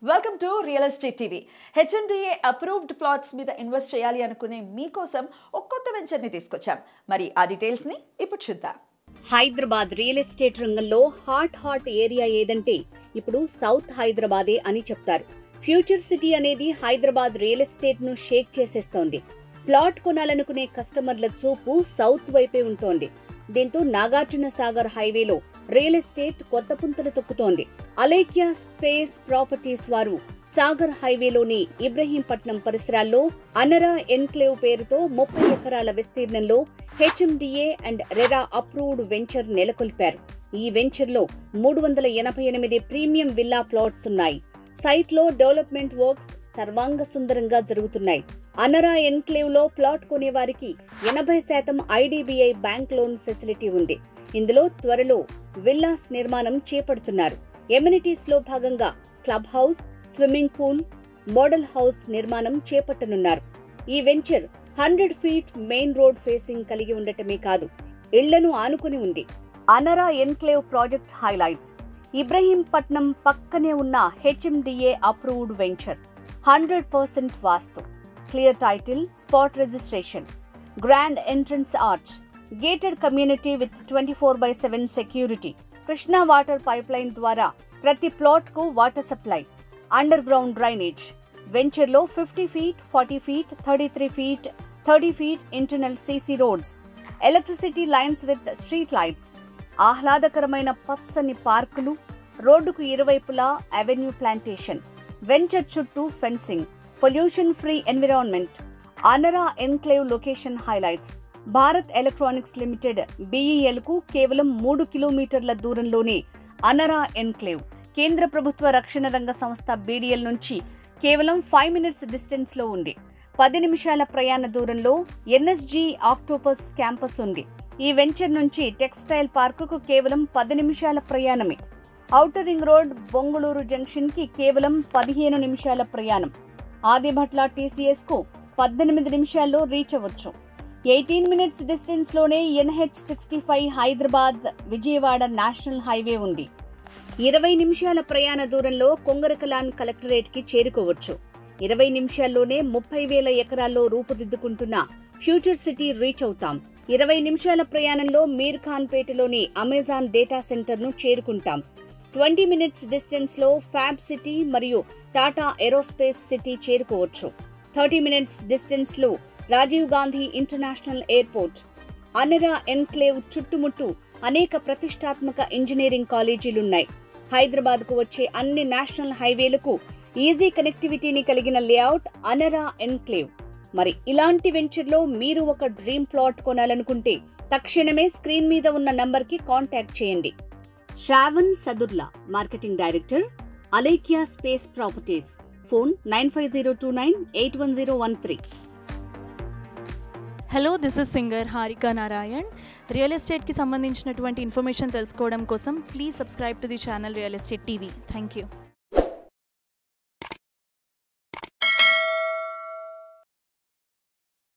Welcome to real estate TV. HMDA approved plots మీద invest చేయాలి అనుకునే మీకోసం ఒక కొత్త వెంచర్ని తీసుకొచ్చాం. మరి ఆ డీటెయిల్స్ని ఇప్పుడు చూద్దాం. హైదరాబాద్ రియల్ ఎస్టేట్ రంగంలో హాట్ ఏరియా ఏదంటే ఇప్పుడు సౌత్ హైదరాబాదే అని చెప్తారు. ఫ్యూచర్ సిటీ అనేది హైదరాబాద్ రియల్ ఎస్టేట్ ను షేక్ చేసేస్తోంది. ప్లాట్ కొనాలనుకునే కస్టమర్ల చూపు సౌత్ వైపే ఉంటోంది. దీంతో నాగార్జున సాగర్ హైవేలో రియల్ ఎస్టేట్ కొత్త పుంతలు తొక్కుతోంది. అలేఖ్య స్పేస్ ప్రాపర్టీస్ వారు సాగర్ హైవేలోని ఇబ్రహీంపట్నం పరిసరాల్లో అనరా ఎన్క్లేవ్ పేరుతో 30 ఎకరాల విస్తీర్ణంలో HMDA and RERA approved venture నెలకొల్పారు. ఈ వెంచర్ లో 388 ప్రీమియం విల్లా ప్లాట్స్ ఉన్నాయి. సైట్ లో డెవలప్మెంట్ వర్క్స్ సర్వాంగ సుందరంగా జరుగుతున్నాయి. అనరా ఎన్క్లేవ్ లో ప్లాట్ కొనేవారికి 80% ఐడిబిఐ బ్యాంక్ లోన్ ఫెసిలిటీ ఉంది. ఇందులో త్వరలో విల్లాస్ నిర్మాణం చేపడుతున్నారు. ఎమ్యూనిటీస్ లో భాగంగా club house, swimming pool, model house నిర్మాణం చేపట్టనున్నారు. ఈ venture 100 feet main road facing కలిగి ఉండటమే కాదు, ఇళ్లను ఆనుకుని ఉంది. అనరా ఎన్క్లేవ్ ప్రాజెక్ట్ హైలైట్స్: ఇబ్రహీంపట్నం పక్కనే ఉన్న HMDA approved venture, 100% vastu, clear title, spot registration, grand entrance arch, gated community with 24/7 security, Krishna water pipeline ద్వారా ప్రతి ప్లాట్ కు water supply, under ground drainage. Venture లో 50 feet, 40 feet, 33 feet, 30 feet internal CC roads, electricity lines with street lights, ఆహ్లాదకరమైన పచ్చని పార్కులు, రోడ్డుకు ఇరువైపులా avenue plantation, venture చుట్టూ ఫెన్సింగ్, పొల్యూషన్ ఫ్రీ ఎన్విరాన్మెంట్. అనరా enclave location highlights: Bharat electronics limited BEL కు కేవలం 3 కిలోమీటర్ల దూరంలోనే అనరా ఎన్క్లేవ్. కేంద్ర ప్రభుత్వ రక్షణ రంగ సంస్థ బీడీఎల్ నుంచి కేవలం 5 మినిట్స్ డిస్టెన్స్ లో ఉంది. 10 నిమిషాల ప్రయాణ దూరంలో ఎన్ఎస్జీ ఆక్టోపస్ క్యాంపస్ ఉంది. ఈ వెంచర్ నుంచి టెక్స్టైల్ పార్కుకు కేవలం 10 నిమిషాల ప్రయాణమే. Outer ring road Bongaluru junction కి కేవలం 15 నిమిషాల ప్రయాణం. ఆదిభట్ల టీసీఎస్ కు 18 నిమిషాల్లో రీచ్ అవ్వచ్చు. 18 మినిట్స్ డిస్టెన్స్ లోనే NH65 Hyderabad Vijayawada national highway ఉంది. 20 నిమిషాల ప్రయాణ దూరంలో కొంగరకలాన్ కలెక్టరేట్ కి చేరుకోవచ్చు. 20 నిమిషాల్లోనే 30,000 ఎకరాల్లో రూపుదిద్దుకుంటున్న ఫ్యూచర్ సిటీ రీచ్ అవుతాం. 20 నిమిషాల ప్రయాణంలో మీర్ ఖాన్ పేటలోని అమెజాన్ డేటా సెంటర్ ను చేరుకుంటాం. 20 మినిట్స్ డిస్టెన్స్ లో ఫ్యాబ్ సిటీ మరియు టాటా ఏరోస్పేస్ సిటీ చేరుకోవచ్చు. 30 మినిట్స్ డిస్టెన్స్ లో రాజీవ్ గాంధీ ఇంటర్నేషనల్ ఎయిర్పోర్ట్. అనరా ఎన్క్లేవ్ చుట్టుముట్టు అనేక ప్రతిష్టాత్మక ఇంజనీరింగ్ కాలేజీలున్నాయి. హైదరాబాద్ కు వచ్చే అన్ని నేషనల్ హైవేలకు ఈజీ కనెక్టివిటీని కలిగిన లేఅవుట్ అనరా ఎన్క్లేవ్. మరి ఇలాంటి వెంచర్లో మీరు ఒక డ్రీమ్ ప్లాట్ కొనాలనుకుంటే తక్షణమే స్క్రీన్ మీద ఉన్న నంబర్ కి కాంటాక్ట్ చేయండి. Shravan Sadurla, marketing director, Alekhya space properties. Phone 9502981013. Hello, this is singer Harika Narayan. Real ఎస్టేట్కి సంబంధించినటువంటి ఇన్ఫర్మేషన్ తెలుసుకోవడం కోసం please subscribe to the channel real estate TV. Thank you.